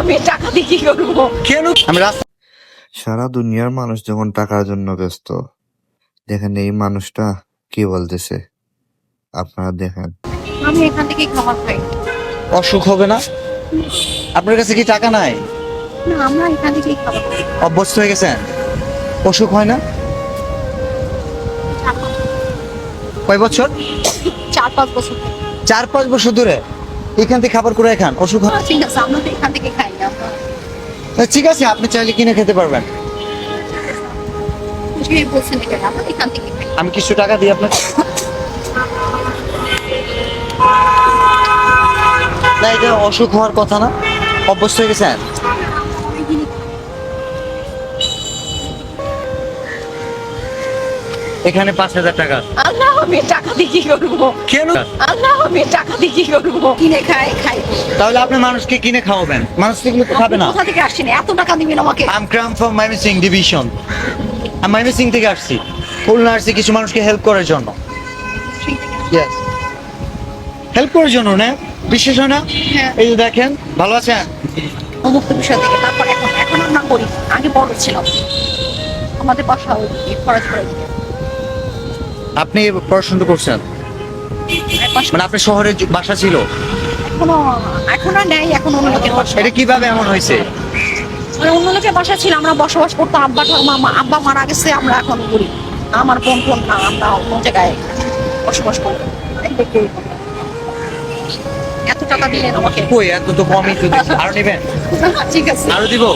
আমি টাকা দিয়ে কি করবো? কেন আমি রাস্তা সারা দুনিয়ার মানুষ যখন টাকার জন্য ব্যস্ত, দেখেন এই মানুষটা কি বলতেছে, আপনারা দেখেন। আমি এখান থেকে খাবার খাই। অসুখ হবে না? আপনার কাছে কি টাকা নাই? না, আমরা এখান থেকেই খাবার খাই। অভ্যস্ত হয়ে গেছেন, অসুখ হয় না? কয় বছর? 4-5 বছর থেকে। 4-5 বছর ধরে এখান থেকে খাবার করে খান, অসুখ হয়? ঠিক আছে, আমরা তো এখান থেকে খাই না। ঠিক আছে, আপনি চাইলে কিনে খেতে পারবেন। যে বলছেন এটা, আমরা এখান থেকে খাই। আমি কিছু টাকা দিই আপনাকে। না, এটা অসুখ হওয়ার কথা না, অভ্যস্ত হয়ে গেছেন। এখানে 5,000 টাকা। আল্লাহ, আমি টাকা দিয়ে কি করবো? কেন? আল্লাহ, আমি টাকা দিয়ে কি করবো? কিনে খাই। তাহলে আপনি মানুষকে কিনে খাওয়াবেন, মানুষ এগুলো তো খাবে না। কোথা থেকে আসছেন? এত টাকা দিবেন আমাকে? I am crumb from Mymensingh division. আমি মাইমিসিং থেকে আসছি, খুলনা আসছি কিছু মানুষকে হেল্প করার জন্য। ইয়েস, হেল্প করার জন্য না, বিশেষ হয় না? হ্যাঁ। এই যে দেখেন, ভালো আছেন? অমুক্ত বিষয় থেকে তারপর এখন আমরা করি। আগে বড় ছিলাম, আমাদের বাসা ওইদিকে খরচ করে দিকে। আপনি পড়াশোনা করছেন, মানে আপনার শহরে বাসা ছিল? এখন আর নেই, এখন অন্য লোকের বাসা। এটা কিভাবে এমন হয়েছে? মানে অন্য লোকের বাসা ছিল, আমরা বসবাস করতাম। আব্বা মারা গেছে, আমরা এখন করি। আমার বোন না, আমরা অন্য জায়গায় বসবাস করি। এত টাকা দিলেন আমাকে? কই, এত তো কমই তো দেখছি। আরো নেবেন? ঠিক আছে। আরো দিব?